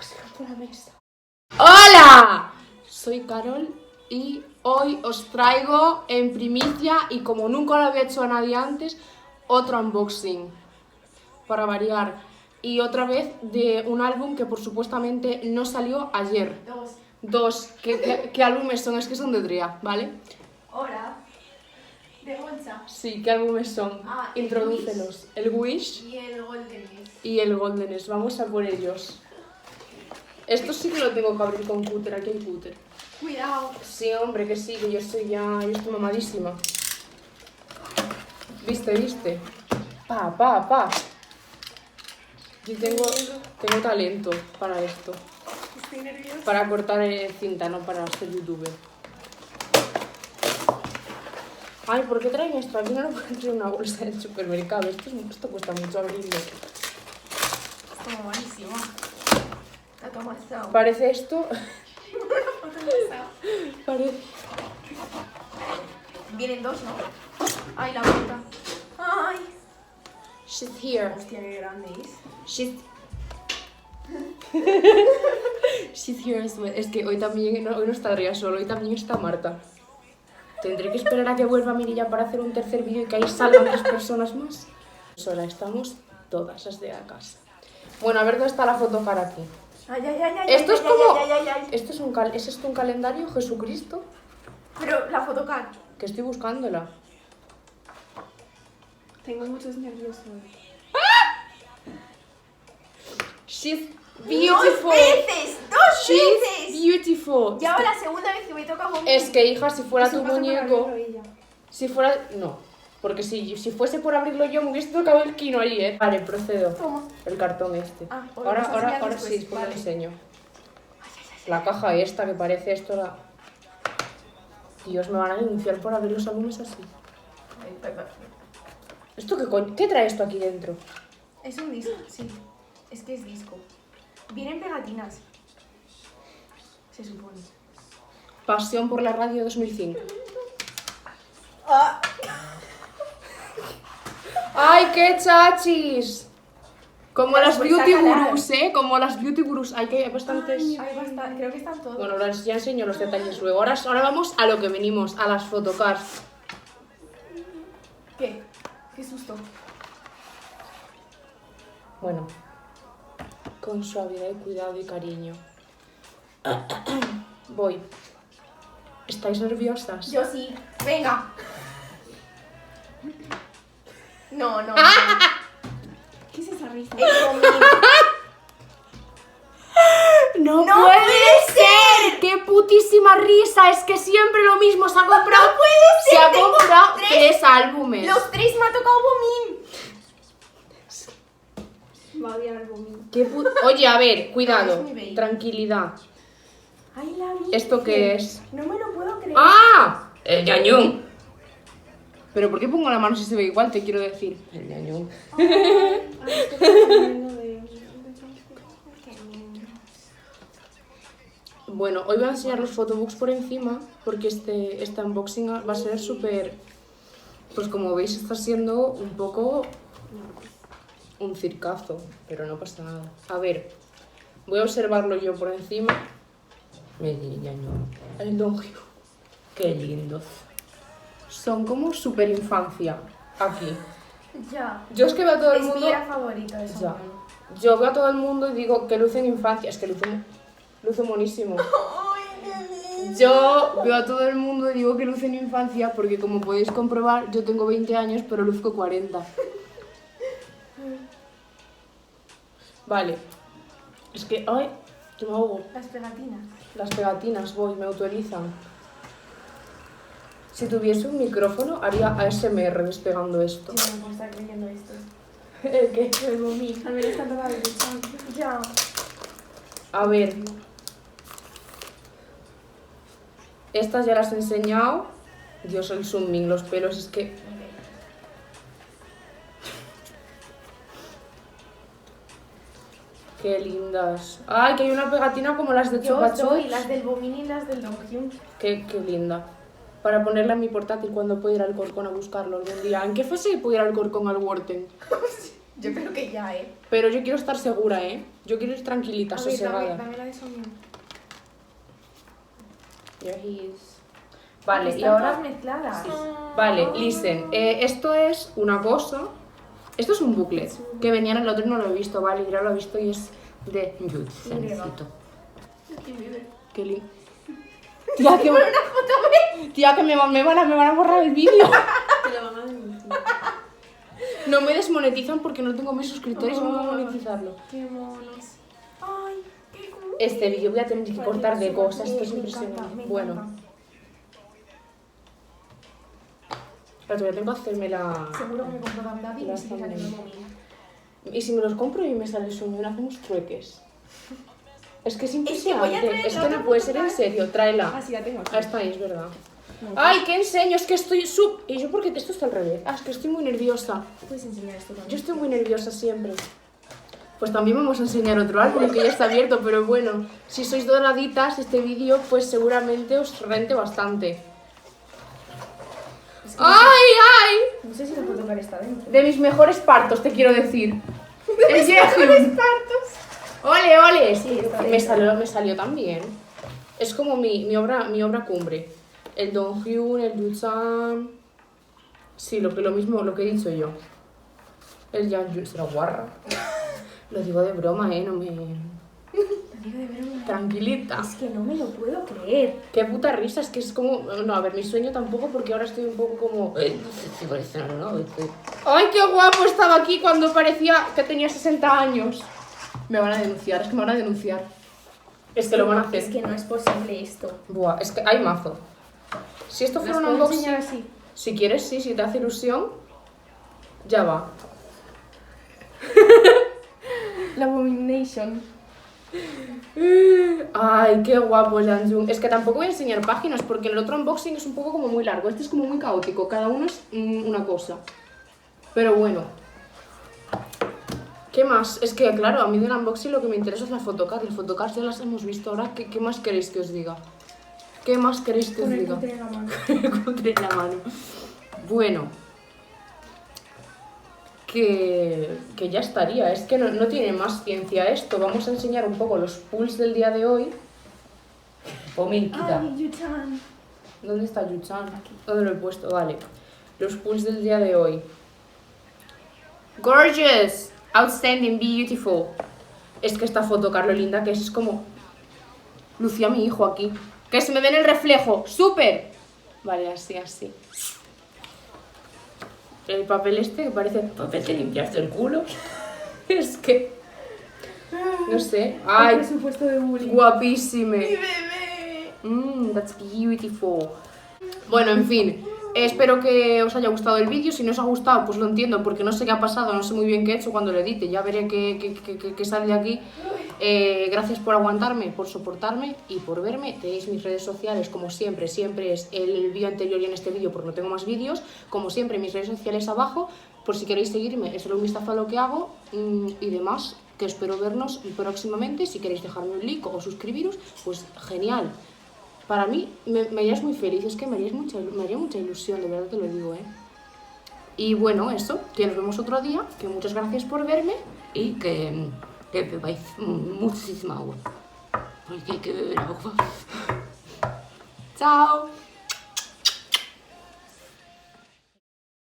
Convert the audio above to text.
tóxicas por la mesa. ¡Hola! Soy Carol y hoy os traigo en primicia, y como nunca lo había hecho a nadie antes, otro unboxing, para variar. Y otra vez de un álbum que por supuestamente no salió ayer. Dos. ¿Qué álbumes son? Es que son de Drea, ¿vale? Hola. De Gonza. Sí, ¿qué álbumes son? Introdúcelos. El Wish Y el Golden. y el Goldenest. Vamos a por ellos. Esto sí que lo tengo que abrir con cúter. Aquí hay cúter. Cuidado. Sí, hombre, que sí, que yo estoy mamadísima. ¿Viste? Pa. Yo tengo talento para esto. Estoy nerviosa. Para cortar cinta, no para ser youtuber. Ay, ¿por qué traen esto? Aquí no lo pueden traer una bolsa del supermercado. Esto cuesta mucho abrirlo. Es como malísimo. La toma está. Parece esto. Parece. Vienen dos, ¿no? Ay, la puta. Ay. She's here. Hostia, qué grande es. She's here as well. Es que hoy no está Ria solo, hoy también está Marta. Tendré que esperar a que vuelva Mirilla para hacer un tercer vídeo y que ahí salgan 3 personas más. Sola, estamos todas las de la casa. Bueno, a ver dónde está la fotocar aquí. Ay. Esto es como... Ay. ¿Es esto un calendario? ¿Jesucristo? Pero la fotocar. Que estoy buscándola. Tengo muchos nervios hoy. She's ¡Dos beautiful. veces! ¡Dos She's veces! beautiful. Ya va la segunda vez que me toca con... Es que, hija, si fuera Eso tu pasa por muñeco... abrirlo ella. Si fuera... No. Porque si fuese por abrirlo yo, me hubiese tocado el kino ahí, ¿eh? Vale, procedo. Toma. El cartón este. Ah, ahora después. sí, después Vale. lo enseño. La caja esta, que parece esto la... Dios, me van a denunciar por abrir los álbumes así. ¿Esto qué coño? ¿Qué trae esto aquí dentro? Es un disco, sí. Es que es disco. Vienen pegatinas. Se supone. Pasión por la radio 2005. Ah. ¡Ay, qué chachis! Como Pero las pues beauty sácala. gurus, ¿eh? Como las beauty gurus. Hay bastantes... Hay bastante, creo que están todos. Bueno, ya enseño los detalles luego. Ahora vamos a lo que venimos, a las photocards. ¿Qué? Qué susto. Bueno, con suavidad y cuidado y cariño. Voy. ¿Estáis nerviosas? Yo sí. Venga. No. ¿Qué es esa risa? ¡No, ¡No puede puede ser! ¡Qué putísima risa! Es que siempre lo mismo. Se ha comprado... ¡No puede ser! Se ha Tengo comprado 3 3 álbumes. Los 3 me ha tocado Bomin. Va a odiar el Bomin. Oye, a ver, cuidado. Es muy bello. Tranquilidad. Ay, la vi. ¿Esto qué es? No me lo puedo creer. ¡Ah! El ñañún. ¿Pero por qué pongo la mano si se ve igual? Te quiero decir. El ñañún. Bueno, hoy voy a enseñar los photobooks por encima porque este unboxing va a ser súper... Pues como veis está siendo un poco un circazo, pero no pasa nada. A ver, voy a observarlo yo por encima. El Don Hugh. Qué lindos. Son como súper infancia aquí. Ya. Yo es que veo a todo el Es mundo... mi era favorito eso. Ya. Yo veo a todo el mundo y digo que luce en infancia. Es que luce monísimo. Yo veo a todo el mundo y digo que luce en infancia porque, como podéis comprobar, yo tengo 20 años pero luzco 40. Vale. Es que... ¡Ay! Que me ahogo. Las pegatinas. Las pegatinas, me autorizan. Si tuviese un micrófono, haría ASMR despegando esto. Yo no puedo estar creyendo esto. ¿El qué? El Bomin. A ver, está toda derecha. Ya. A ver. Estas ya las he enseñado. Dios, el zooming, los pelos, es que... Qué lindas. Ay, que hay una pegatina como las de Chupa Yo soy Chups. las del Bomin y las del Don Hyun. Qué linda. Para ponerla en mi portátil cuando pueda ir al Corcón a buscarlo algún día. ¿En qué fase puedo ir al Corcón al Worten? Yo creo que ya, ¿eh? Pero yo quiero estar segura, ¿eh? Yo quiero ir tranquilita, A ver, sosegada. dame la de sonido. Here he is. Vale, y Están ahora... todas mezcladas. Vale, listen. Esto es una cosa... Esto es un booklet que venía en el otro y no lo he visto, vale, ya lo he visto y es de Jutsencito. Qué lindo. Tía, que me van a borrar el vídeo. Te lo van a denunciar. No me desmonetizan porque no tengo mis suscriptores y no puedo monetizarlo. Qué monos. Ay, qué cool. Este vídeo voy a tener que cortar de cosas, esto es Me impresionante. encanta, me Bueno, encanta. espérate, voy a tener que hacerme la... Seguro que me compro Gandhi y La me sigue saliendo thumbnail. móvil. Y si me los compro y me sale el sueño, hacemos trueques. Es que es voy a impresionante. traer Esto la no otra puede ser en foto, ¿eh? serio. Tráela. Ah, sí, la tengo. Ah, está ahí, es verdad. ¡Ay, qué enseño! Es que estoy ¿Y yo por qué esto está al revés? Ah, es que estoy muy nerviosa. Puedes enseñar esto también. Yo estoy muy nerviosa siempre. Pues también vamos a enseñar otro álbum que ya está abierto, pero bueno, si sois doraditas, este vídeo pues seguramente os rente bastante. Es que ¡Ay! no sé si se puede tocar esta dentro. De mis mejores partos, te quiero decir. ¡De mis mejores partos! ¡Ole, ole! Sí, está Me salió también. Es como mi obra cumbre. El Donghun, el Yuchan... Sí, lo que he dicho yo. El Yanjun será guarra. Lo digo de broma, no me... Lo digo de broma. Tranquilita. Es que no me lo puedo creer. Qué puta risa, es que es como... No, a ver, mi sueño tampoco porque ahora estoy un poco como... ¡Ay, qué guapo estaba aquí cuando parecía que tenía 60 años! Me van a denunciar, es que me van a denunciar. Es que lo van a hacer. Es que no es posible esto. Buah, es que hay mazo. Si esto fuera ¿Las un puedo unboxing... enseñar así? Si quieres, sí, si te hace ilusión, ya va. La Abomination. Ay, qué guapo Yanjun. Es que tampoco voy a enseñar páginas porque el otro unboxing es un poco como muy largo. Este es como muy caótico, cada uno es una cosa. Pero bueno. ¿Qué más? Es que claro, a mí del unboxing lo que me interesa es la photocard. Y el photocard ya las hemos visto ahora. ¿Qué más queréis que os diga? ¿Qué más queréis que os Con el diga? cutre en la mano. Cutre en la mano. Bueno. Que ya estaría. Es que no tiene más ciencia esto. Vamos a enseñar un poco los pulls del día de hoy. Pominquita. Ay, Yuchan. ¿Dónde está Yuchan? ¿Dónde lo he puesto? Vale. Los pulls del día de hoy. Gorgeous. Outstanding. Beautiful. Es que esta foto, Carlo, linda, que es como... Lucía mi hijo aquí. Que se me ve en el reflejo. ¡Súper! Vale, así, así. El papel este que parece papel de limpiarse el culo. Es que... No sé. ¡Ay! El presupuesto de bullying. Guapísime. Bebé. That's beautiful. Bueno, en fin. Espero que os haya gustado el vídeo. Si no os ha gustado, pues lo entiendo, porque no sé qué ha pasado, no sé muy bien qué he hecho cuando lo edite. Ya veré qué sale de aquí. Gracias por aguantarme, por soportarme y por verme. Tenéis mis redes sociales, como siempre. Siempre es el vídeo anterior y en este vídeo, porque no tengo más vídeos. Como siempre, mis redes sociales abajo, por si queréis seguirme, echarle un vistazo a lo que hago y demás. Que espero vernos próximamente. Si queréis dejarme un like o suscribiros, pues genial. Para mí me harías muy feliz, es que me haría mucha ilusión, de verdad te lo digo, Y bueno, eso, que nos vemos otro día, que muchas gracias por verme y que bebáis muchísima agua, porque hay que beber agua. Chao.